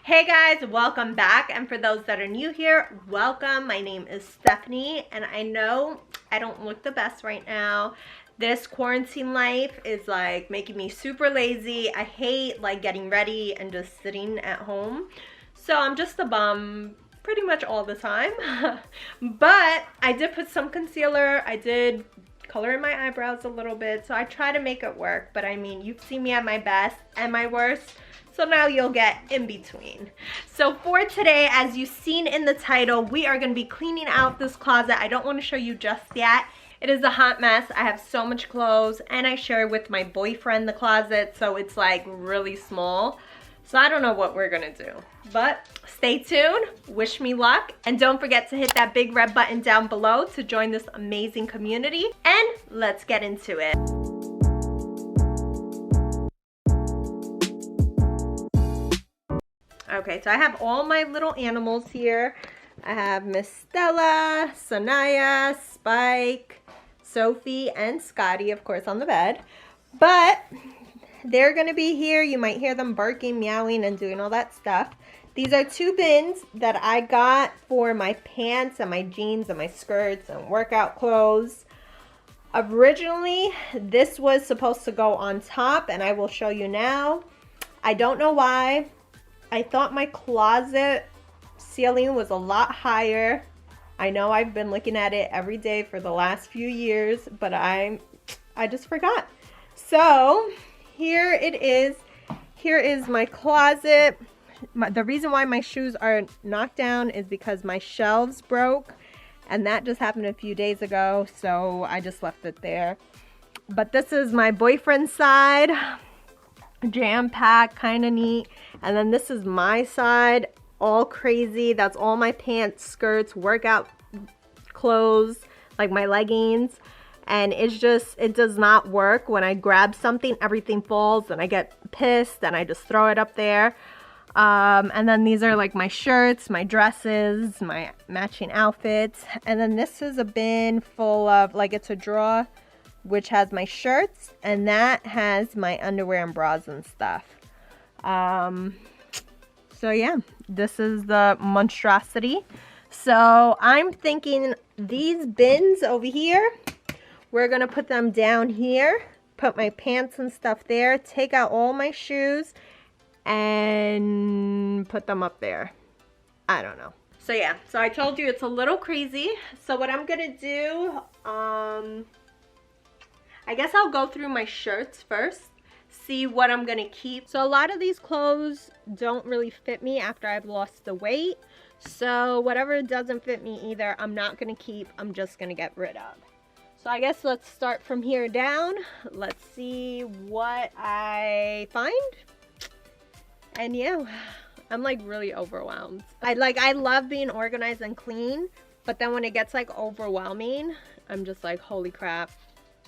Hey guys, welcome back. And for those that are new here, welcome. My name is Stephanie, and I know I don't look the best right now. This quarantine life is like making me super lazy. I hate like getting ready and just sitting at home. So I'm just a bum pretty much all the time. But I did put some concealer. I did color in my eyebrows a little bit. So I try to make it work. But I mean, you've seen me at my best and my worst. So now you'll get in between. So for today, as you've seen in the title, we are gonna be cleaning out this closet. I don't wanna show you just yet. It is a hot mess. I have so much clothes and I share with my boyfriend the closet, so it's like really small. So I don't know what we're gonna do, but stay tuned, wish me luck, and don't forget to hit that big red button down below to join this amazing community, and let's get into it. Okay, so I have all my little animals here. I have Miss Stella, Sanaya, Spike, Sophie, and Scotty, of course, on the bed. But they're gonna be here. You might hear them barking, meowing, and doing all that stuff. These are two bins that I got for my pants and my jeans and my skirts and workout clothes. Originally, this was supposed to go on top, and I will show you now. I don't know why. I thought my closet ceiling was a lot higher. I know I've been looking at it every day for the last few years, but I just forgot. So here it is. Here is my closet. The reason why my shoes are knocked down is because my shelves broke, and that just happened a few days ago, so I just left it there. But this is my boyfriend's side. Jam-packed, kind of neat. And then this is my side, all crazy. That's all my pants, skirts, workout clothes, like my leggings. And it's just, it does not work. When I grab something, everything falls and I get pissed and I just throw it up there. And then these are like my shirts, my dresses, my matching outfits. And then this is a bin full of, like, it's a drawer which has my shirts, and that has my underwear and bras and stuff. So yeah, this is the monstrosity. So I'm thinking these bins over here, we're gonna put them down here, put my pants and stuff there, take out all my shoes, and put them up there. I don't know. So yeah, so I told you it's a little crazy. So what I'm gonna do, I guess I'll go through my shirts first, see what I'm gonna keep. So a lot of these clothes don't really fit me after I've lost the weight. So whatever doesn't fit me either, I'm not gonna keep, I'm just gonna get rid of. So I guess let's start from here down. Let's see what I find. And yeah, I'm like really overwhelmed. I love being organized and clean, but then when it gets like overwhelming, I'm just like, holy crap.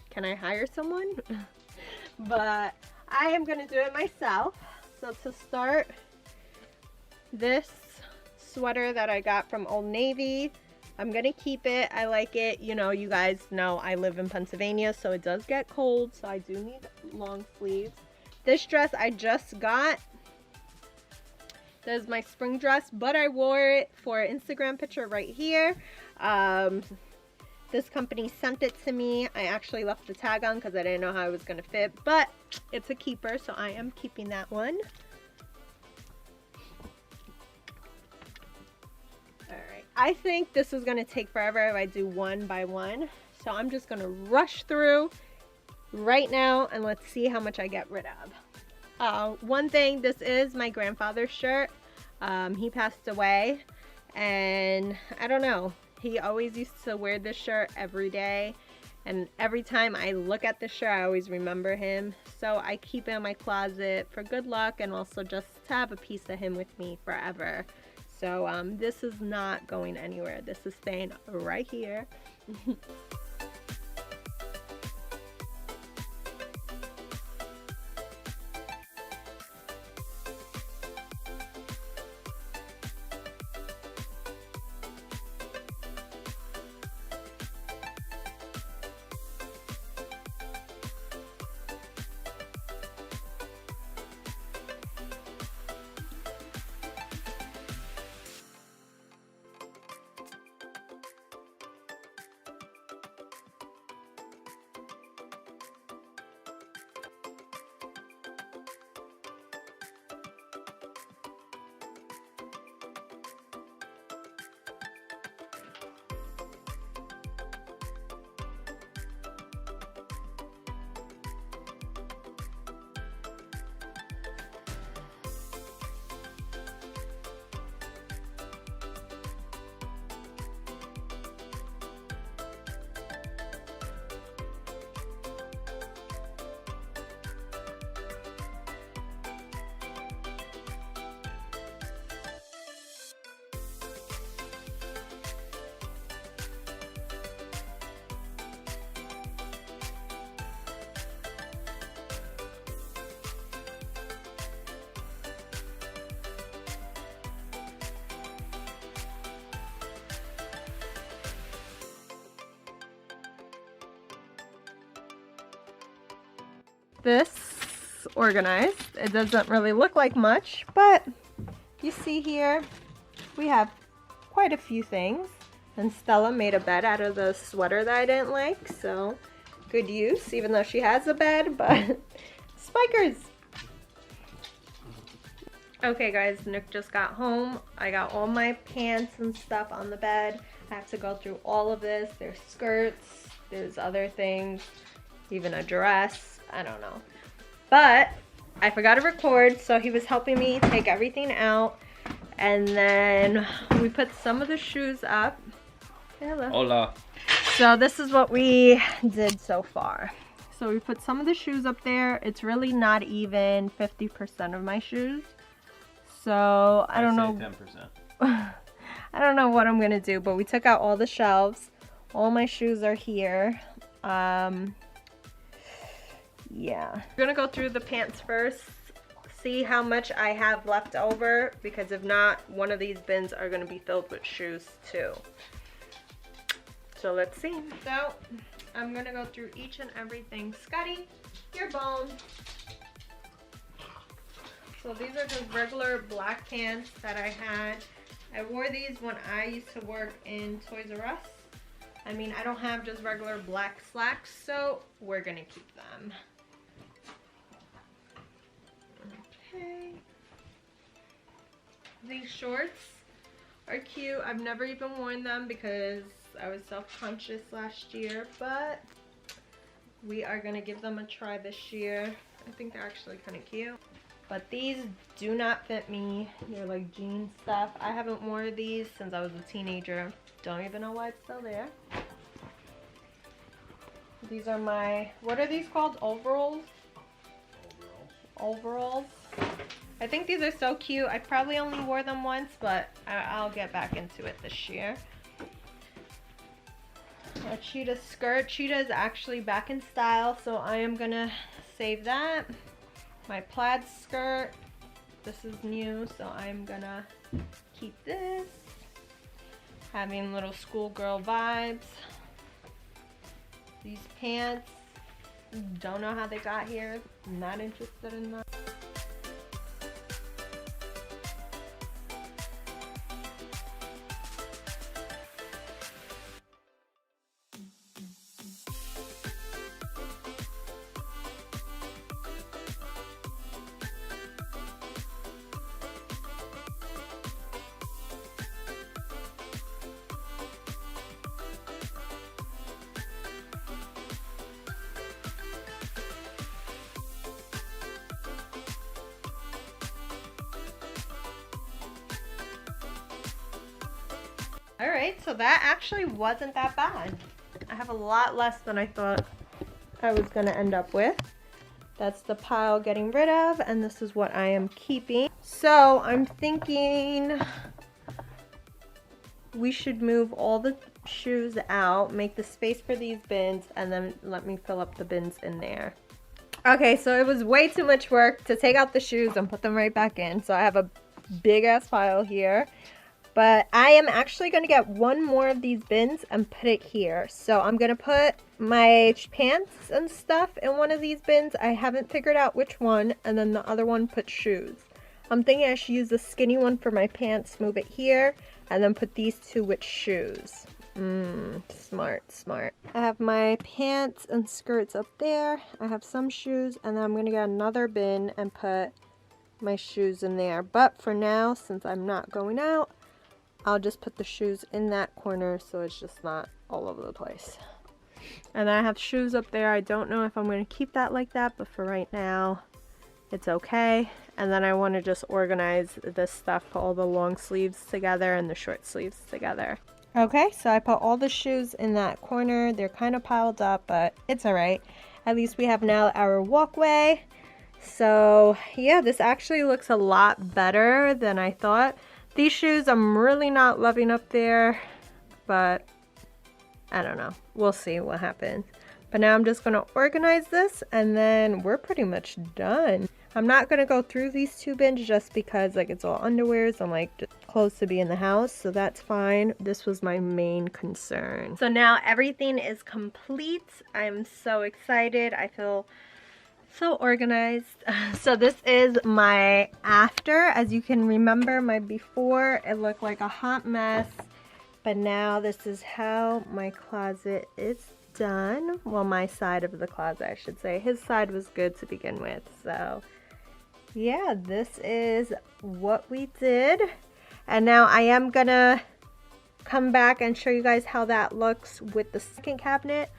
Can I hire someone? But I am gonna do it myself. So to start, this sweater that I got from Old Navy, I'm gonna keep it. I like it. You know, you guys know I live in Pennsylvania, so it does get cold, so I do need long sleeves. This dress I just got. This is my spring dress, but I wore it for an Instagram picture right here. This company sent it to me. I actually left the tag on because I didn't know how it was going to fit, but it's a keeper, so I am keeping that one. Alright, I think this is going to take forever if I do one by one, so I'm just going to rush through right now and let's see how much I get rid of. One thing, this is my grandfather's shirt. He passed away, and I don't know. He always used to wear this shirt every day, and every time I look at this shirt, I always remember him. So I keep it in my closet for good luck, and also just to have a piece of him with me forever. So this is not going anywhere. This is staying right here. this organized. It doesn't really look like much, but you see here, we have quite a few things. And Stella made a bed out of the sweater that I didn't like, so good use, even though she has a bed, but spikers. Okay guys, Nick just got home. I got all my pants and stuff on the bed. I have to go through all of this. There's skirts, there's other things, even a dress, I don't know. But I forgot to record, so he was helping me take everything out. And then we put some of the shoes up. Hello. Hola. So this is what we did so far. So we put some of the shoes up there. It's really not even 50% of my shoes. So I don't know. 10%. I don't know what I'm gonna do, but we took out all the shelves. All my shoes are here. Yeah. We're gonna go through the pants first, see how much I have left over, because if not, one of these bins are gonna be filled with shoes too. So let's see. So I'm gonna go through each and everything. Scotty, your bone. So these are just regular black pants that I had. I wore these when I used to work in Toys R Us. I mean, I don't have just regular black slacks, so we're gonna keep them. Okay. These shorts are cute. I've never even worn them because I was self-conscious last year, but we are gonna give them a try this year. I think they're actually kind of cute. But these do not fit me. They're like jean stuff. I haven't worn these since I was a teenager. Don't even know why it's still there. These are my, what are these called? Overalls? Overalls. I think these are so cute. I probably only wore them once, but I'll get back into it this year. A cheetah skirt. Cheetah is actually back in style, so I am gonna save that. My plaid skirt. This is new, so I'm gonna keep this. Having little schoolgirl vibes. These pants. Don't know how they got here. Not interested in that. Alright, so that actually wasn't that bad. I have a lot less than I thought I was going to end up with. That's the pile getting rid of, and this is what I am keeping. So I'm thinking we should move all the shoes out, make the space for these bins, and then let me fill up the bins in there. Okay, so it was way too much work to take out the shoes and put them right back in. So I have a big ass pile here. But I am actually going to get one more of these bins and put it here. So I'm going to put my pants and stuff in one of these bins. I haven't figured out which one. And then the other one put shoes. I'm thinking I should use the skinny one for my pants, move it here, and then put these two with shoes. Smart, smart. I have my pants and skirts up there. I have some shoes, and then I'm going to get another bin and put my shoes in there. But for now, since I'm not going out, I'll just put the shoes in that corner so it's just not all over the place. And I have shoes up there. I don't know if I'm going to keep that like that, but for right now, it's okay. And then I want to just organize this stuff, put all the long sleeves together and the short sleeves together. Okay, so I put all the shoes in that corner. They're kind of piled up, but it's alright. At least we have now our walkway. So yeah, this actually looks a lot better than I thought. These shoes I'm really not loving up there, but I don't know. We'll see what happens. But now I'm just going to organize this and then we're pretty much done. I'm not going to go through these two bins just because like it's all underwears and like just clothes to be in the house, so that's fine. This was my main concern. So now everything is complete. I'm so excited. I feel So organized. So this is my after. As you can remember, my before, it looked like a hot mess. But now this is how my closet is done. Well, my side of the closet, I should say. His side was good to begin with. So yeah, this is what we did. And now I am gonna come back and show you guys how that looks with the second cabinet.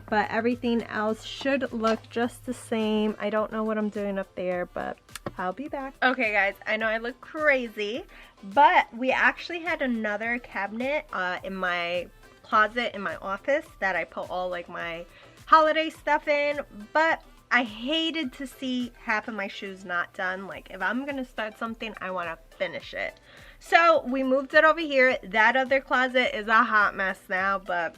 But everything else should look just the same. I don't know what I'm doing up there, but I'll be back. Okay guys, I know I look crazy, but we actually had another cabinet in my closet in my office that I put all like my holiday stuff in, but I hated to see half of my shoes not done. Like if I'm gonna start something, I wanna finish it. So we moved it over here. That other closet is a hot mess now, but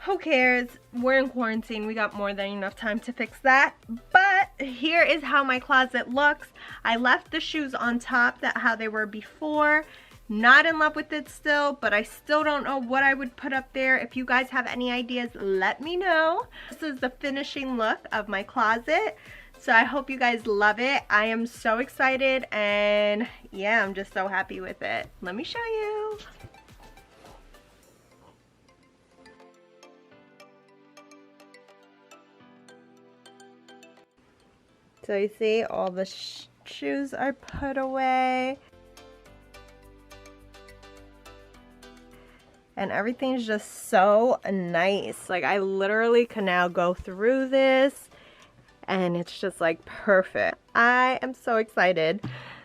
who cares? We're in quarantine. We got more than enough time to fix that. But here is how my closet looks. I left the shoes on top, how they were before. Not in love with it still, but I still don't know what I would put up there. If you guys have any ideas, let me know. This is the finishing look of my closet. So I hope you guys love it. I am so excited, and yeah, I'm just so happy with it. Let me show you. So you see all the shoes are put away. And everything's just so nice. Like I literally can now go through this and it's just like perfect. I am so excited.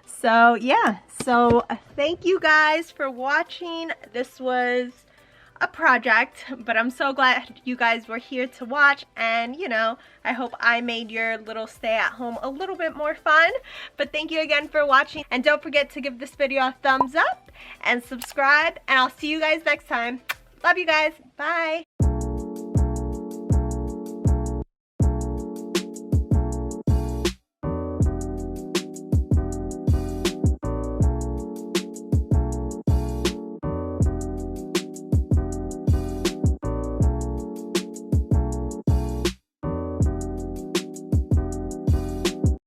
So yeah, so thank you guys for watching. This was a project, but I'm so glad you guys were here to watch, and you know, I hope I made your little stay at home a little bit more fun. But thank you again for watching, and don't forget to give this video a thumbs up and subscribe, and I'll see you guys next time. Love you guys. Bye.